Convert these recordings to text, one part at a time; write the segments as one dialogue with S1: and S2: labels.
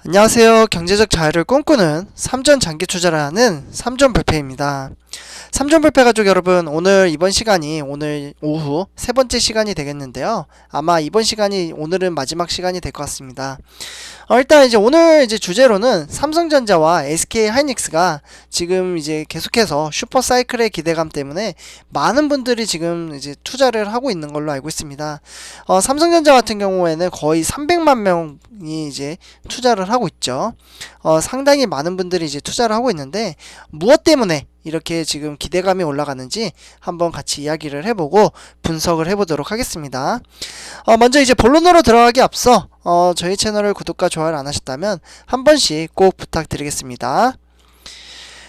S1: 안녕하세요. 경제적 자유를 꿈꾸는 삼전 장기 투자를 하는 삼전 불패입니다. 삼전 불패 가족 여러분, 이번 시간이 오늘 오후 세 번째 시간이 되겠는데요. 아마 이번 시간이 오늘은 마지막 시간이 될 것 같습니다. 일단 오늘 주제로는 삼성전자와 SK 하이닉스가 지금 계속해서 슈퍼 사이클의 기대감 때문에 많은 분들이 지금 투자를 하고 있는 걸로 알고 있습니다. 삼성전자 같은 경우에는 거의 300만 명이 투자를 하고 있죠. 상당히 많은 분들이 투자를 하고 있는데, 무엇 때문에 이렇게 지금 기대감이 올라가는지 한번 같이 이야기를 해보고 분석을 해보도록 하겠습니다. 먼저 본론으로 들어가기 앞서 저희 채널을 구독과 좋아요를 안 하셨다면 한 번씩 꼭 부탁드리겠습니다.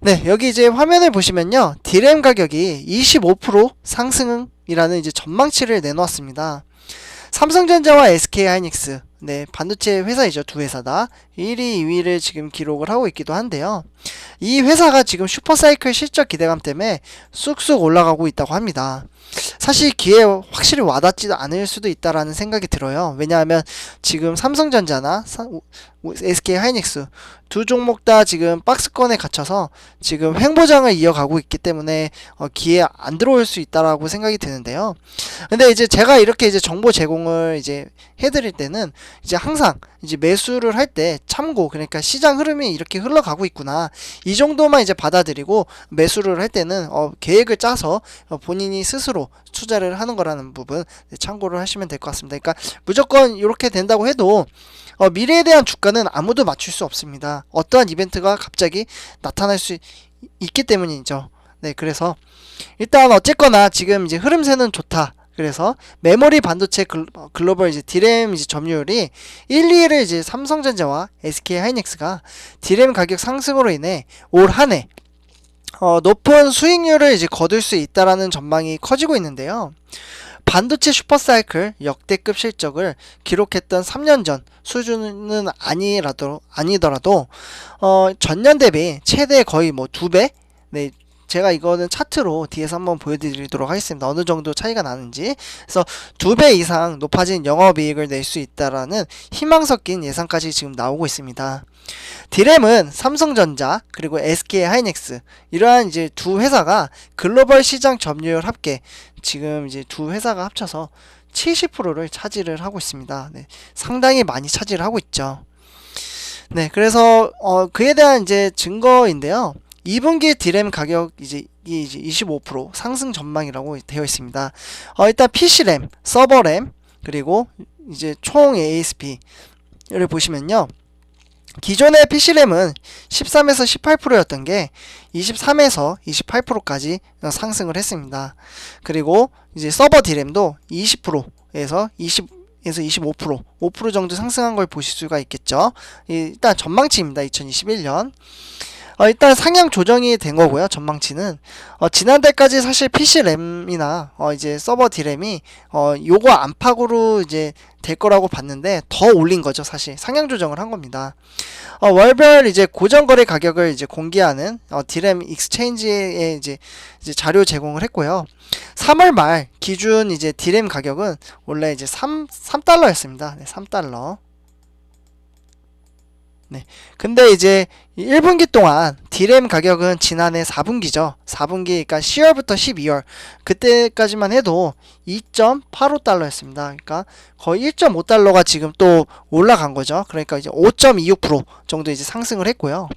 S1: 네, 여기 화면을 보시면요, D램 가격이 25% 상승이라는 전망치를 내놓았습니다. 삼성전자와 SK 하이닉스, 네, 반도체 회사이죠. 두 회사 다 1위, 2위를 지금 기록을 하고 있기도 한데요. 이 회사가 지금 슈퍼사이클 실적 기대감 때문에 쑥쑥 올라가고 있다고 합니다. 사실 귀에 확실히 와닿지도 않을 수도 있다라는 생각이 들어요. 왜냐하면 지금 삼성전자나 SK 하이닉스 두 종목 다 지금 박스권에 갇혀서 지금 횡보장을 이어가고 있기 때문에 귀에 안 들어올 수 있다라고 생각이 드는데요. 근데 제가 이렇게 정보 제공을 해드릴 때는 항상 매수를 할 때 참고, 그러니까 시장 흐름이 이렇게 흘러가고 있구나, 이 정도만 받아들이고 매수를 할 때는 계획을 짜서 본인이 스스로 투자를 하는 거라는 부분 참고를 하시면 될 것 같습니다. 그러니까 무조건 이렇게 된다고 해도 미래에 대한 주가는 아무도 맞출 수 없습니다. 어떠한 이벤트가 갑자기 나타날 수 있기 때문이죠. 네, 그래서 일단 어쨌거나 지금 흐름세는 좋다. 그래서 메모리 반도체 글로벌 D램 점유율이 1, 2위를 삼성전자와 SK 하이닉스가 D램 가격 상승으로 인해 올 한해 높은 수익률을 거둘 수 있다라는 전망이 커지고 있는데요. 반도체 슈퍼사이클 역대급 실적을 기록했던 3년 전 수준은 아니더라도 전년 대비 최대 거의 2배? 네, 제가 이거는 차트로 뒤에서 한번 보여드리도록 하겠습니다. 어느 정도 차이가 나는지. 그래서 2배 이상 높아진 영업이익을 낼 수 있다라는 희망 섞인 예상까지 지금 나오고 있습니다. D램은 삼성전자 그리고 SK 하이닉스, 이러한 두 회사가 글로벌 시장 점유율 합계, 지금 두 회사가 합쳐서 70%를 차지를 하고 있습니다. 네, 상당히 많이 차지를 하고 있죠. 네, 그래서 그에 대한 증거인데요. 2분기 D램 가격 이 25% 상승 전망이라고 되어 있습니다. 일단 PC램, 서버램, 그리고 총 ASP를 보시면요. 기존의 PC램은 13에서 18%였던 게 23에서 28%까지 상승을 했습니다. 그리고 서버 D램도 20%에서 25%, 5% 정도 상승한 걸 보실 수가 있겠죠. 일단 전망치입니다. 2021년. 일단 상향 조정이 된 거고요. 전망치는 지난달까지 사실 PC램이나 서버 D램이 요거 안팎으로 될 거라고 봤는데 더 올린 거죠. 사실 상향 조정을 한 겁니다. 월별 고정 거래 가격을 공개하는 D램 익스체인지에 자료 제공을 했고요. 3월 말 기준 D램 가격은 원래 3달러였습니다. 네, 3달러. 네. 근데 1분기 동안 D램 가격은 지난해 4분기죠. 4분기, 그러니까 10월부터 12월, 그때까지만 해도 2.85달러였습니다. 그러니까 거의 1.5달러가 지금 또 올라간 거죠. 그러니까 5.26% 정도 상승을 했고요.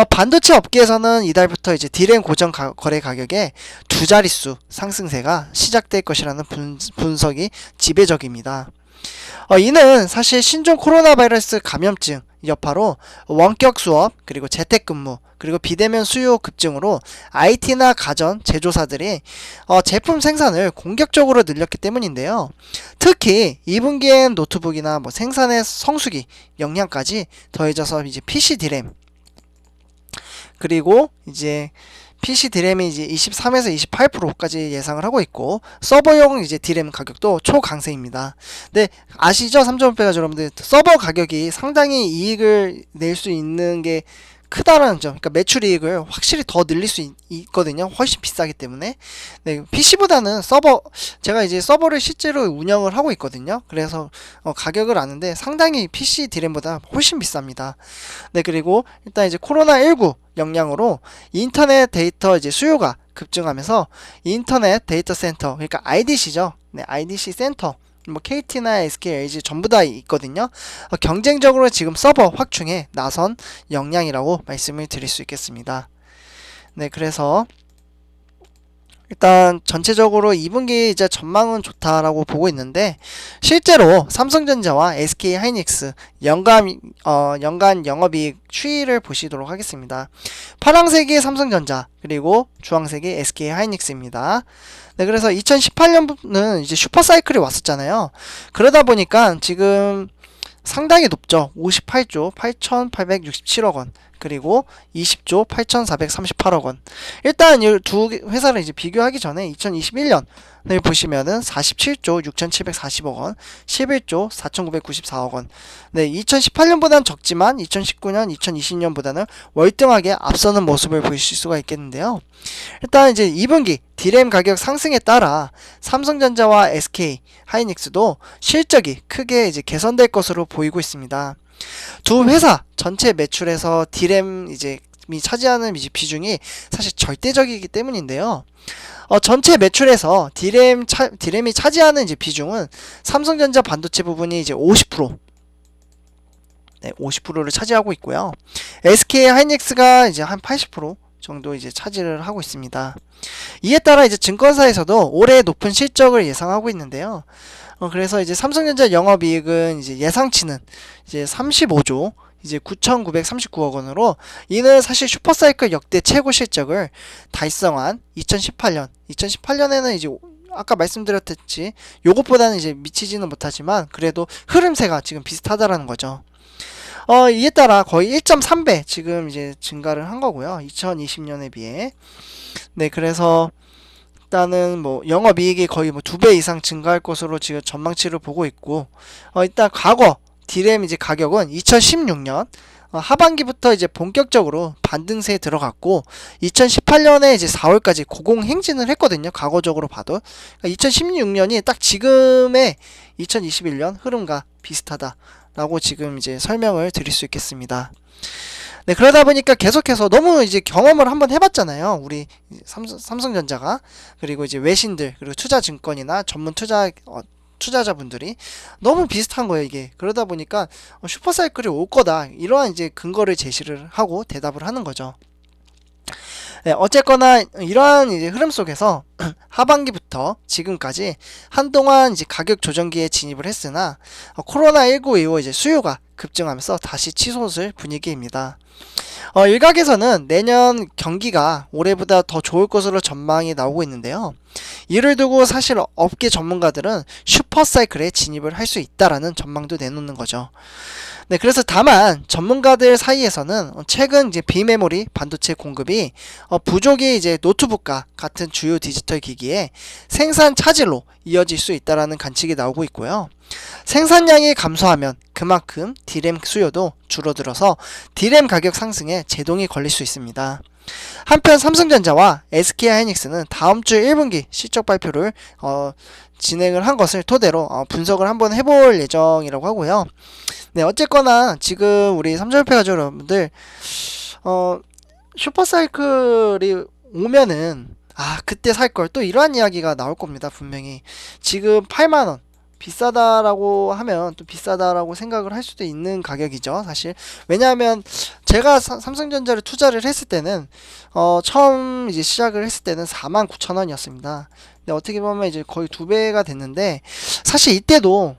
S1: 반도체 업계에서는 이달부터 D램 고정 거래 가격에 두 자릿수 상승세가 시작될 것이라는 분석이 지배적입니다. 이는 사실 신종 코로나 바이러스 감염증 여파로 원격 수업, 그리고 재택근무, 그리고 비대면 수요 급증으로 IT나 가전 제조사들이 제품 생산을 공격적으로 늘렸기 때문인데요. 특히 2분기엔 노트북이나 생산의 성수기 영향까지 더해져서 PC D램, 그리고 PC D램이 23에서 28%까지 예상을 하고 있고, 서버용 D램 가격도 초강세입니다. 근데 아시죠? 삼전배가 여러분들, 서버 가격이 상당히 이익을 낼 수 있는 게 크다라는 점, 그러니까 매출이익을 확실히 더 늘릴 수 있거든요. 훨씬 비싸기 때문에. 네, PC보다는 제가 이제 서버를 실제로 운영을 하고 있거든요. 그래서 가격을 아는데 상당히 PC 디램보다 훨씬 비쌉니다. 네, 그리고 일단 이제 코로나19 영향으로 인터넷 데이터 이제 수요가 급증하면서 인터넷 데이터 센터, 그러니까 IDC죠. 네, IDC 센터. 뭐 KT나 SK, LG 전부 다 있거든요. 경쟁적으로 지금 서버 확충에 나선 역량이라고 말씀을 드릴 수 있겠습니다. 네, 그래서 일단 전체적으로 2분기 이제 전망은 좋다라고 보고 있는데, 실제로 삼성전자와 SK 하이닉스 연간 영업이익 추이를 보시도록 하겠습니다. 파란색이 삼성전자, 그리고 주황색이 SK 하이닉스입니다. 네, 그래서 2018년부터는 이제 슈퍼사이클이 왔었잖아요. 그러다 보니까 지금 상당히 높죠. 58조 8,867억 원. 그리고 20조 8,438억 원. 일단 이 두 회사를 이제 비교하기 전에 2021년을 보시면은 47조 6,740억 원, 11조 4,994억 원. 네, 2018년보다는 적지만 2019년, 2020년보다는 월등하게 앞서는 모습을 보실 수가 있겠는데요. 일단 이제 2분기 디램 가격 상승에 따라 삼성전자와 SK 하이닉스도 실적이 크게 이제 개선될 것으로 보이고 있습니다. 두 회사 전체 매출에서 디램 이제 차지하는 비중이 사실 절대적이기 때문인데요. 전체 매출에서 디램이 차지하는 이제 비중은 삼성전자 반도체 부분이 이제 50%, 네, 50%를 차지하고 있고요. SK 하이닉스가 이제 한 80% 정도 이제 차지를 하고 있습니다. 이에 따라 이제 증권사에서도 올해 높은 실적을 예상하고 있는데요. 그래서 이제 삼성전자 영업이익은 이제 예상치는 이제 35조 이제 9,939억 원으로, 이는 사실 슈퍼사이클 역대 최고 실적을 달성한 2018년에는 이제 아까 말씀드렸듯이 요것보다는 이제 미치지는 못하지만 그래도 흐름세가 지금 비슷하다라는 거죠. 이에 따라 거의 1.3배 지금 이제 증가를 한 거고요. 2020년에 비해. 네, 그래서 일단은 뭐 영업이익이 거의 뭐 2배 이상 증가할 것으로 지금 전망치를 보고 있고, 일단 과거 디램 이제 가격은 2016년 하반기부터 이제 본격적으로 반등세에 들어갔고 2018년에 이제 4월까지 고공행진을 했거든요. 과거적으로 봐도. 그러니까 2016년이 딱 지금의 2021년 흐름과 비슷하다라고 지금 이제 설명을 드릴 수 있겠습니다. 네, 그러다 보니까 계속해서 너무 이제 경험을 한번 해봤잖아요. 우리 삼성전자가. 그리고 이제 외신들, 그리고 투자증권이나 전문 투자자분들이 너무 비슷한 거예요, 이게. 그러다 보니까 슈퍼사이클이 올 거다, 이러한 이제 근거를 제시를 하고 대답을 하는 거죠. 네, 어쨌거나 이러한 이제 흐름 속에서 하반기부터 지금까지 한동안 이제 가격 조정기에 진입을 했으나 코로나19 이후 이제 수요가 급증하면서 다시 치솟을 분위기입니다. 일각에서는 내년 경기가 올해보다 더 좋을 것으로 전망이 나오고 있는데요. 이를 두고 사실 업계 전문가들은 슈퍼사이클에 진입을 할 수 있다라는 전망도 내놓는 거죠. 네, 그래서 다만 전문가들 사이에서는 최근 이제 비메모리 반도체 공급이 부족이 이제 노트북과 같은 주요 디지털 기기에 생산 차질로 이어질 수 있다라는 관측이 나오고 있고요. 생산량이 감소하면 그만큼 디램 수요도 줄어들어서 디램 가격 상승에 제동이 걸릴 수 있습니다. 한편 삼성전자와 SK하이닉스는 다음 주 1분기 실적 발표를 진행을 한 것을 토대로 분석을 한번 해볼 예정이라고 하고요. 네, 어쨌거나 지금 우리 삼성협회 가족 여러분들 슈퍼사이클이 오면은 그때 살 걸, 또 이러한 이야기가 나올 겁니다. 분명히 지금 8만원 비싸다라고 하면 또 비싸다라고 생각을 할 수도 있는 가격이죠, 사실. 왜냐하면 제가 삼성전자를 투자를 했을 때는 처음 이제 시작을 했을 때는 49,000원이었습니다. 근데 어떻게 보면 이제 거의 2배가 됐는데, 사실 이때도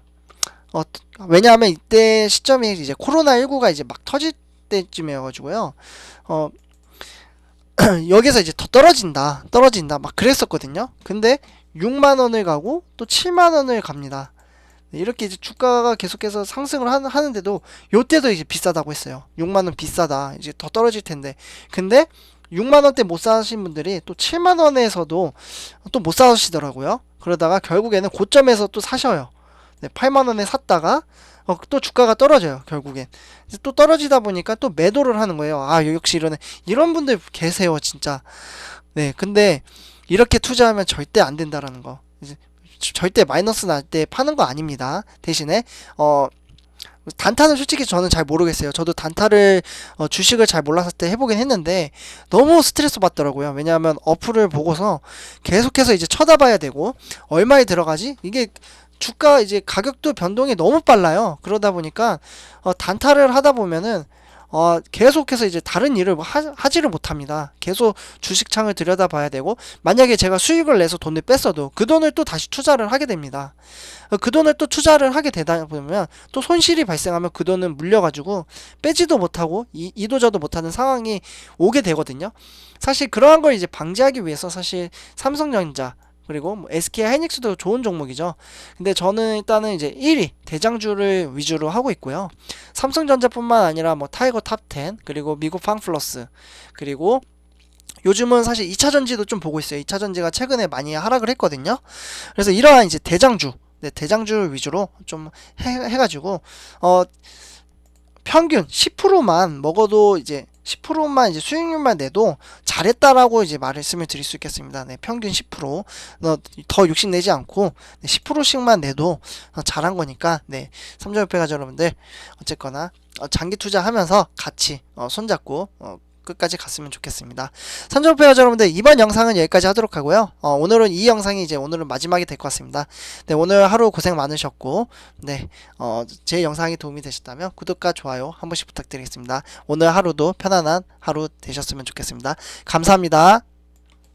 S1: 왜냐하면 이때 시점이 이제 코로나19가 이제 막 터질 때쯤이어가지고요. 여기서 이제 더 떨어진다 막 그랬었거든요. 근데 6만원을 가고 또 7만원을 갑니다. 이렇게 이제 주가가 계속해서 상승을 하는데도 요때도 이제 비싸다고 했어요. 6만원 비싸다, 이제 더 떨어질 텐데. 근데 6만원대 못 사신 분들이 또 7만원에서도 또 못 사시더라고요. 그러다가 결국에는 고점에서 또 사셔요. 네, 8만원에 샀다가 또 주가가 떨어져요. 결국엔 이제 또 떨어지다 보니까 또 매도를 하는 거예요. 아, 역시 이런 분들 계세요, 진짜. 네, 근데 이렇게 투자하면 절대 안 된다라는 거. 이제 절대 마이너스 날 때 파는 거 아닙니다. 대신에 단타는 솔직히 저는 잘 모르겠어요. 저도 단타를 주식을 잘 몰랐을 때 해보긴 했는데 너무 스트레스 받더라고요. 왜냐하면 어플을 보고서 계속해서 이제 쳐다봐야 되고 얼마에 들어가지? 이게 주가 이제 가격도 변동이 너무 빨라요. 그러다 보니까 단타를 하다 보면은 계속해서 이제 다른 일을 하지를 못합니다. 계속 주식창을 들여다봐야 되고, 만약에 제가 수익을 내서 돈을 뺐어도 그 돈을 또 다시 투자를 하게 됩니다. 그 돈을 또 투자를 하게 되다 보면 또 손실이 발생하면 그 돈은 물려가지고 빼지도 못하고 이도저도 못하는 상황이 오게 되거든요. 사실 그러한 걸 이제 방지하기 위해서 사실 삼성전자 그리고 뭐 SK 하이닉스도 좋은 종목이죠. 근데 저는 일단은 이제 1위 대장주를 위주로 하고 있고요. 삼성전자뿐만 아니라 뭐 타이거 탑10 그리고 미국 팡플러스 그리고 요즘은 사실 2차전지도 좀 보고 있어요. 2차전지가 최근에 많이 하락을 했거든요. 그래서 이러한 이제 대장주, 네, 대장주 위주로 좀 해가지고 평균 10%만 먹어도 이제 10%만 이제 수익률만 내도 잘했다라고 이제 말씀을 드릴 수 있겠습니다. 네, 평균 10%. 더 욕심내지 않고 10%씩만 내도 잘한 거니까 네, 삼성협회가 여러분들 어쨌거나 장기 투자하면서 같이 손잡고 끝까지 갔으면 좋겠습니다. 삼성협회가 여러분들 이번 영상은 여기까지 하도록 하고요. 오늘은 이 영상이 이제 오늘은 마지막이 될 것 같습니다. 네, 오늘 하루 고생 많으셨고 네, 제 영상이 도움이 되셨다면 구독과 좋아요 한 번씩 부탁드리겠습니다. 오늘 하루도 편안한 하루 되셨으면 좋겠습니다. 감사합니다.